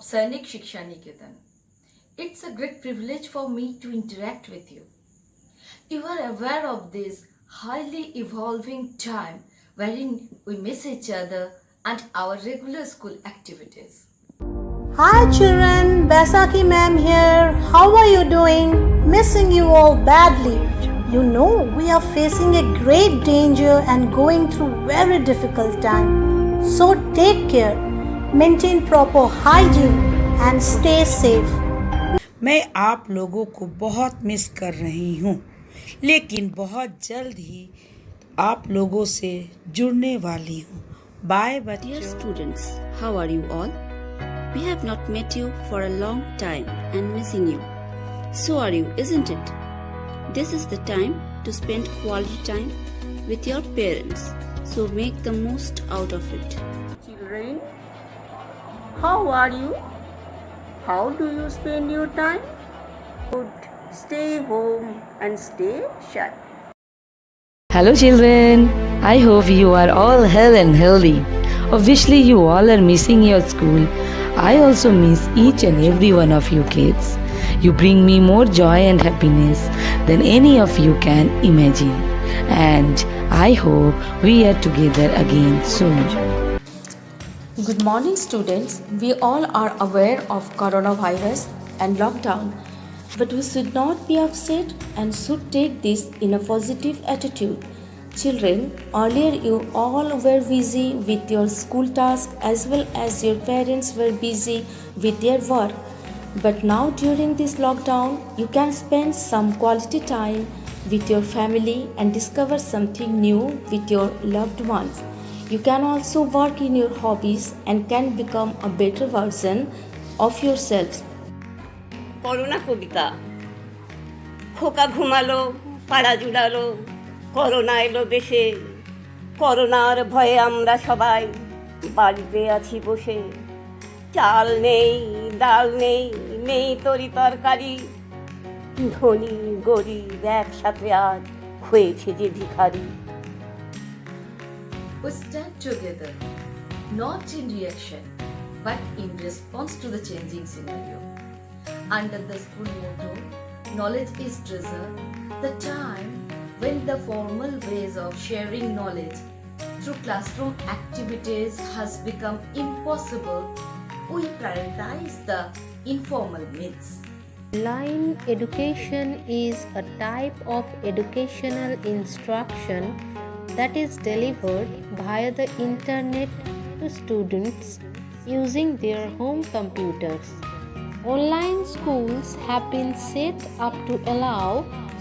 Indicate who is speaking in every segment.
Speaker 1: Sainik Shiksha Niketan. It's a great privilege for me to interact with you. You are aware of this highly evolving time wherein we miss each other and our regular school activities.
Speaker 2: Hi children, Baisakhi ma'am here. How are you doing? Missing you all badly. You know we are facing a great danger and going through very difficult time. So take care, maintain proper hygiene and stay safe.
Speaker 3: मैं आप लोगों को बहुत miss कर रही हूँ, लेकिन बहुत जल्द ही आप लोगों से जुड़ने वाली हूँ. बाय बच्चों.
Speaker 4: Dear students, how are you all? We have not met you for a long time and missing you. So are you, isn't it? This is the time to spend quality time with your parents. So make the most out of it.
Speaker 5: Children, how are you? How do you spend your time? Good. Stay home and stay shy.
Speaker 6: Hello children, I hope you are all well and healthy. Obviously you all are missing your school. I also miss each and every one of you kids. You bring me more joy and happiness than any of you can imagine. And I hope we are together again soon.
Speaker 7: Good morning students. We all are aware of coronavirus and lockdown, but we should not be upset and should take this in a positive attitude. Children, earlier you all were busy with your school tasks as well as your parents were busy with their work. But now during this lockdown, you can spend some quality time with your family and discover something new with your loved ones. You can also work in your hobbies and can become a better version of yourselves.
Speaker 5: করোনা কবিতা খোকা ঘুমালো পাড়া জুড়ালো corona এলো দেশে করোনার ভয়ে আমরা সবাই বাড়িতে আছি বসে চাল নেই ডাল নেই নেই তরি তরকারি ধনী গরিব একসাথে আজ হয়েছে যে ভিখারি.
Speaker 1: We stand together, not in reaction, but in response to the changing scenario. Under the school motto, knowledge is treasure, the time when the formal ways of sharing knowledge through classroom activities has become impossible, we prioritize the informal means.
Speaker 8: Online education is a type of educational instruction that is delivered via the internet to students using their home computers. Online schools have been set up to allow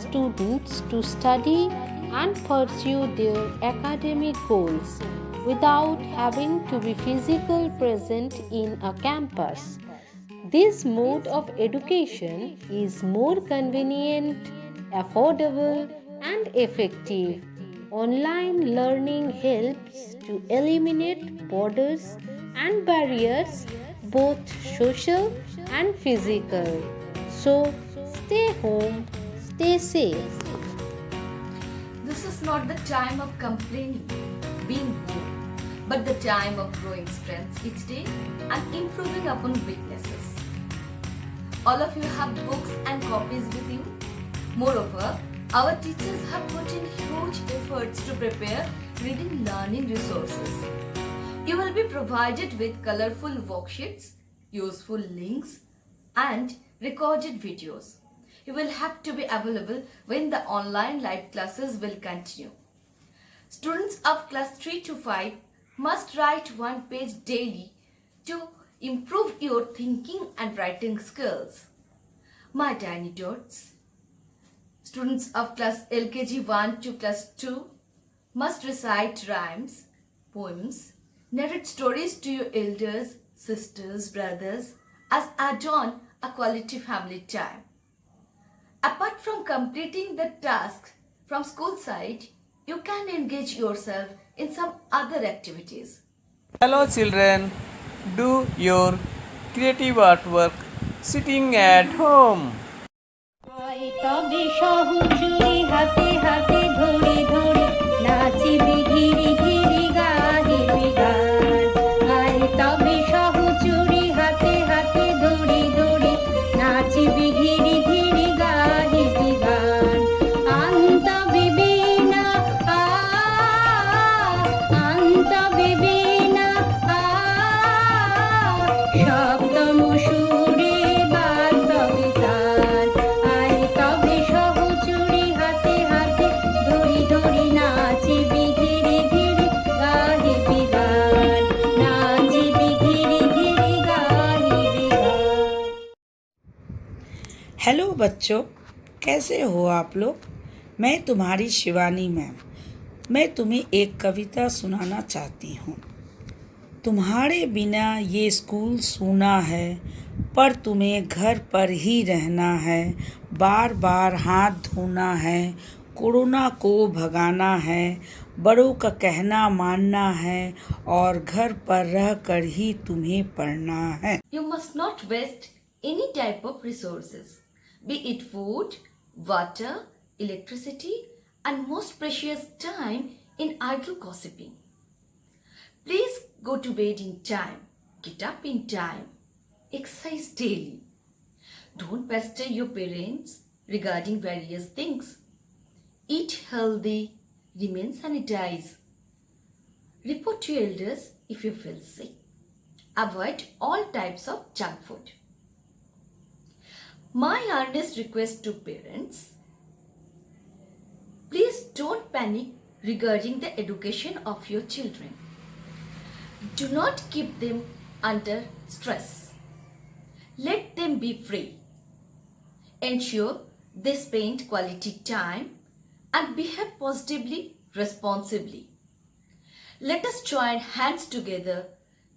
Speaker 8: students to study and pursue their academic goals without having to be physically present in a campus. This mode of education is more convenient, affordable, and effective. Online learning helps to eliminate borders and barriers, both social and physical. So, stay home, stay safe.
Speaker 1: This is not the time of complaining, being bored, but the time of growing strengths each day and improving upon weaknesses. All of you have books and copies with you. Moreover, our teachers have put in huge efforts to prepare reading learning resources. You will be provided with colorful worksheets, useful links, and recorded videos. You will have to be available when the online live classes will continue. Students of class 3 to 5 must write one page daily to improve your thinking and writing skills. My tiny tots. Students of class LKG 1 to class 2 must recite rhymes, poems, narrate stories to your elders, sisters, brothers as add-on a quality family time. Apart from completing the tasks from school side, you can engage yourself in some other activities.
Speaker 9: Hello children, do your creative artwork sitting at home.
Speaker 8: তবে সহচুরি হাতে হাতে ধরে ধরে নাচিবি ঘিরি ঘিরি গাহিবি গান। আয় তবে সহচুরি হাতে হাতে नाचिबि घिरि घिरि गाहिबि गान आन्तबि वीणा आन्तबि वीणा সপ্তম সুরে বাদ্যবে তান আইতবে সহচুরি হাতে হাতে ধরি ধরি নাচিবি ঘিরি ঘিরি গাহিবি গান নাচিবি ঘিরি ঘিরি গাহিবি গান।
Speaker 3: हेलो बच्चों, कैसे हो आप लोग। मैं तुम्हारी शिवानी मैम। मैं तुम्हें एक कविता सुनाना चाहती हूँ। तुम्हारे बिना ये स्कूल सूना है, पर तुम्हें घर पर ही रहना है। बार बार हाथ धोना है, कोरोना को भगाना है। बड़ों का कहना मानना है, और घर पर रहकर ही तुम्हें पढ़ना है।
Speaker 1: You must not waste any type of resources, be it food, water, electricity, and most precious time in idle gossiping. Please go to bed in time, get up in time, exercise daily. Don't pester your parents regarding various things. Eat healthy, remain sanitized. Report to elders if you feel sick. Avoid all types of junk food. My earnest request to parents, please don't panic regarding the education of your children. Do not keep them under stress. Let them be free. Ensure they spend quality time and behave positively, responsibly. Let us join hands together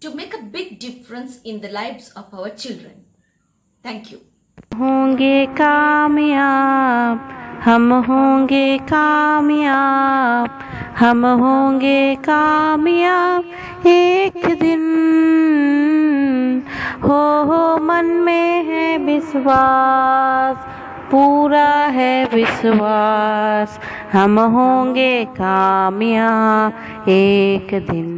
Speaker 1: to make a big difference in the lives of our children. Thank you.
Speaker 10: होंगे कामयाब, हम होंगे कामयाब, हम होंगे कामयाब एक दिन। हो मन में है विश्वास, पूरा है विश्वास, हम होंगे कामयाब एक दिन।